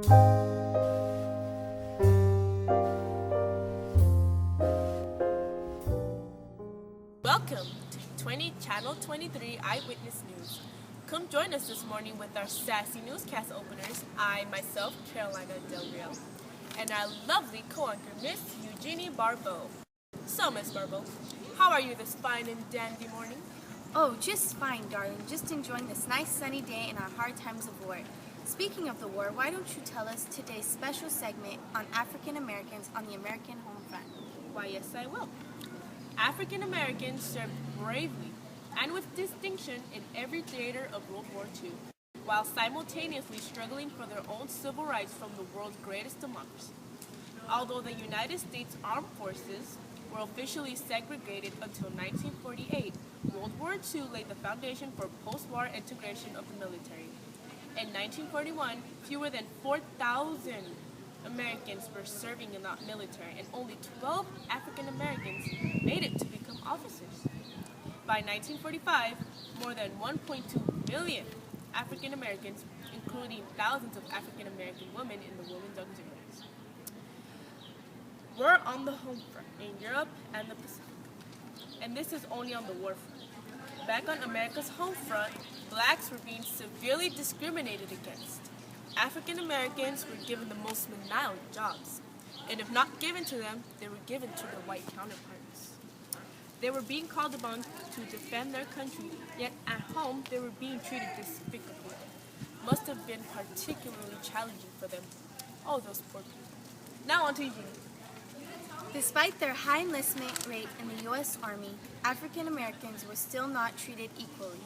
Welcome to Channel 23 Eyewitness News. Come join us this morning with our sassy newscast openers, I, myself, Carolina Del Real, and our lovely co-anchor, Miss Eugenie Barbeau. So, Miss Barbeau, how are you this fine and dandy morning? Oh, just fine, darling. Just enjoying this nice sunny day in our hard times of war. Speaking of the war, why don't you tell us today's special segment on African Americans on the American home front? Why, yes, I will. African Americans served bravely and with distinction in every theater of World War II, while simultaneously struggling for their own civil rights from the world's greatest democracy. Although the United States Armed Forces were officially segregated until 1948, World War II laid the foundation for post-war integration of the military. In 1941, fewer than 4,000 Americans were serving in the military, and only 12 African Americans made it to become officers. By 1945, more than 1.2 million African Americans, including thousands of African American women in the Women's Auxiliaries, were on the home front in Europe and the Pacific. And this is only on the war front. Back on America's home front, blacks were being severely discriminated against. African Americans were given the most menial jobs, and if not given to them, they were given to their white counterparts. They were being called upon to defend their country, yet at home they were being treated despicably. Must have been particularly challenging for them. Oh, those poor people. Now on to you. Despite their high enlistment rate in the U.S. Army, African Americans were still not treated equally.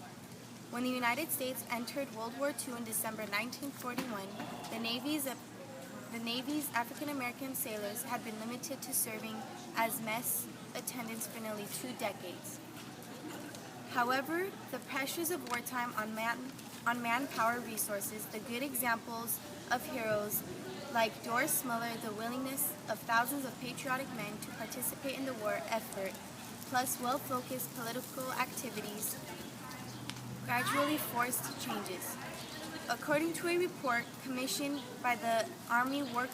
When the United States entered World War II in December 1941, the Navy's African American sailors had been limited to serving as mess attendants for nearly 2 decades. However, the pressures of wartime on manpower resources, the good examples of heroes like Doris Muller, the willingness of thousands of patriotic men to participate in the war effort, plus well-focused political activities, gradually forced changes. According to a report commissioned by the Army War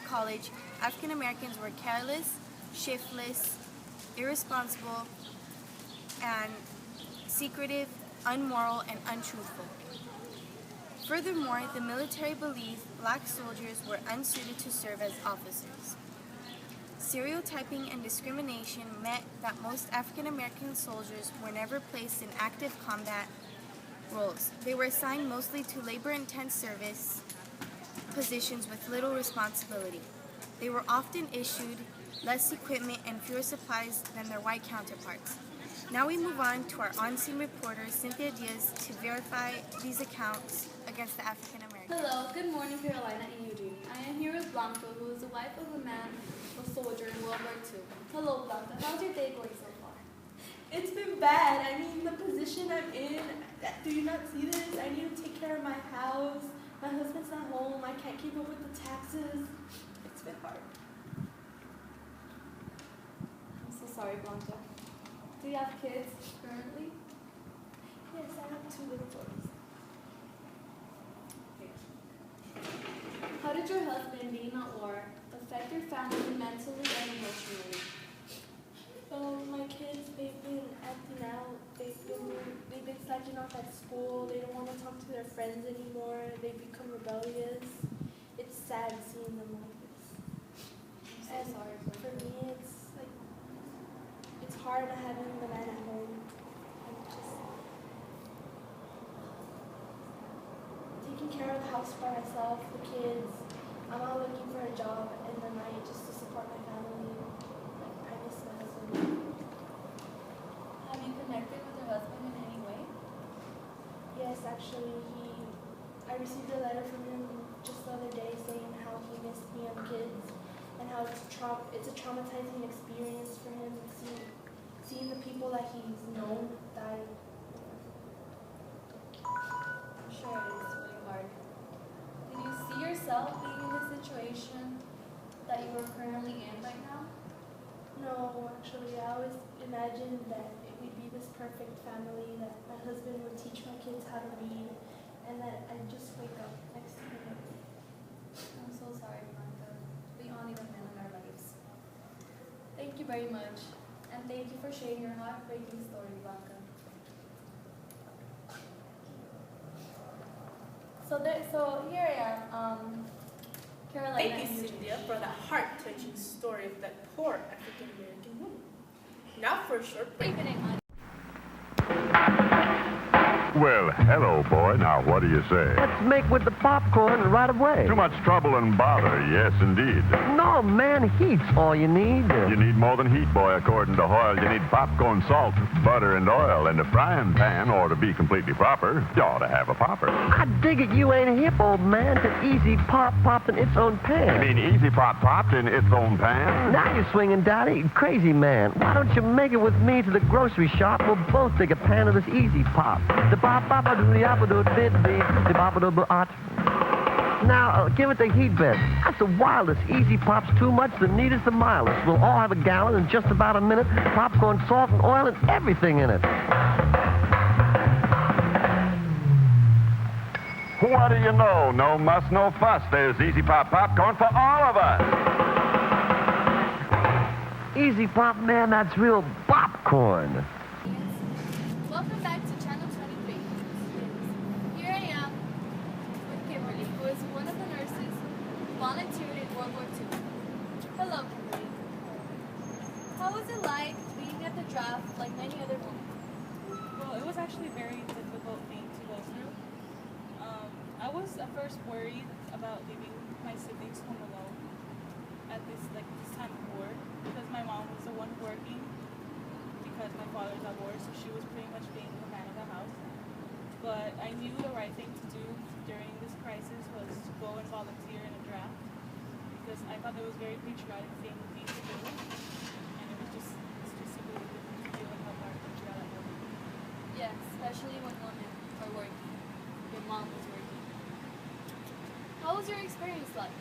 College, African Americans were careless, shiftless, irresponsible, and secretive, unmoral, and untruthful. Furthermore, the military believed black soldiers were unsuited to serve as officers. Stereotyping and discrimination meant that most African American soldiers were never placed in active combat roles. They were assigned mostly to labor-intense service positions with little responsibility. They were often issued less equipment and fewer supplies than their white counterparts. Now we move on to our on-scene reporter, Cynthia Diaz, to verify these accounts against the African Americans. Hello, good morning, Carolina and Eugenie. I am here with Blanca, who is the wife of a man, a soldier in World War II. Hello, Blanca. How's your day going so far? It's been bad. I mean, the position I'm in, do you not see this? I need to take care of my house. My husband's not home. I can't keep up with the taxes. It's been hard. I'm so sorry, Blanca. Do you have kids currently? Yes, I have 2 little boys. How did your husband being at war affect your family mentally and emotionally? Well, my kids, they've been acting out. They've been slacking off at school. They don't want to talk to their friends anymore. They become rebellious. It's sad seeing them like this. I'm so sorry for me, it's hard having the man at home. I'm just taking care of the house by myself, the kids. I'm out looking for a job in the night just to support my family. I miss my husband. Have you connected with your husband in any way? Yes, actually, I received a letter from him just the other day saying how he missed me and the kids, and how it's a traumatizing experience for him seeing the people that he's known die. I'm sure it is really hard. Do you see yourself being in the situation that you are currently in right now? No, actually, I always imagined that we'd be this perfect family, that my husband would teach my kids how to read, and that I'd just wake up next to him. very much. And thank you for sharing your heartbreaking story, Blanca. So here I am, Carolina. Thank you, Cynthia, for that heart-touching story of that poor African-American woman. Now for a short break. Well, hello, boy. Now, what do you say? Let's make with the popcorn right away. Too much trouble and bother, yes, indeed. No, man, heat's all you need. You need more than heat, boy, according to Hoyle. You need popcorn, salt, butter, and oil. And the frying pan, or to be completely proper, you ought to have a popper. I dig it you ain't hip, old man, to easy pop popped in its own pan. You mean easy pop popped in its own pan? Now you're swinging, Daddy. Crazy man. Why don't you make it with me to the grocery shop? We'll both take a pan of this easy pop. Now, give it the heat bed. That's the wildest. Easy Pop's too much, the neatest, the mildest. We'll all have a gallon in just about a minute. Popcorn, salt, and oil, and everything in it. What do you know? No muss, no fuss. There's Easy Pop popcorn for all of us. Easy Pop, man, that's real popcorn. Welcome back to Channel 23. Here I am with Kimberly, who is one of the nurses who volunteered in World War II. Hello, Kimberly. How was it like being at the draft like many other women? Well, it was actually a very difficult thing to go through. I was at first worried about leaving my siblings home alone at this time of war, because my mom was the one working because my father's divorced, so she was pretty much being the man of the house. But I knew the right thing to do during this crisis was to go and volunteer in a draft, because I thought it was a very patriotic thing for me to do, and it's just simply a good thing to do and help our country out at home. Yes, especially when women are working. Your mom was working. How was your experience like?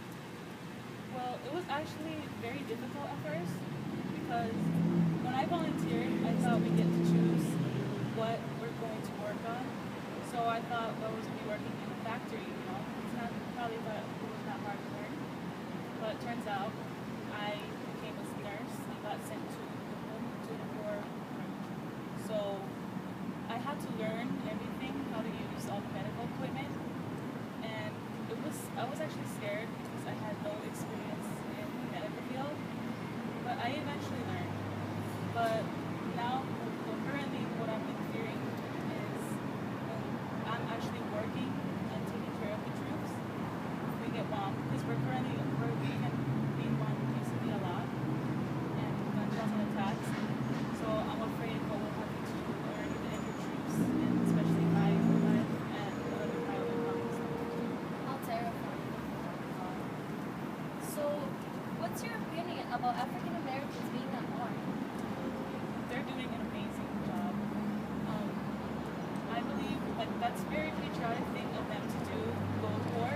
Well, it was actually very difficult at first, because when I volunteered, I thought we get to choose what we're going to work on. So I thought, well, we're going to be working in a factory, you know. Probably thought it was not hard to learn. But it turns out I became a nurse and got sent to the war. So I had to learn everything, how to use all the medical equipment. And I was actually scared because I had no experience in the medical field. But I eventually learned. But now, currently, what I'm hearing is I'm actually working and taking care of the troops if we get bombed, because we're being bombed recently a lot, and gunshots and attacks. So I'm afraid what will happen to our injured troops, and especially my life and other colleagues. How terrifying. So, what's your opinion about African Americans being at war? They're doing an amazing job. I believe that's a very patriotic thing of them to do, go to war,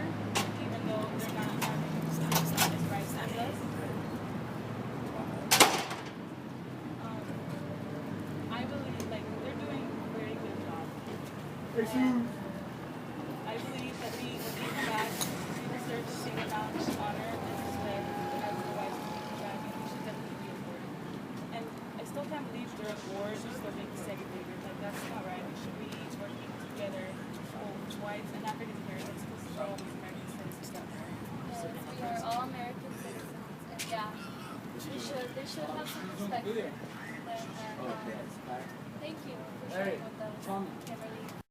even though they're not having as rights as us. I believe they're doing a very good job. And I believe that when we come back, we deserve the same amount of honor and respect as the white people back, and we should definitely be awarded. And I still can't believe during wars we're still being segregated. That's not right. We should be working together, both whites and African Americans, because we're all American citizens. Yes, we are all American citizens, and yeah, they should have some respect for them. And thank you for sharing with us, Kimberly.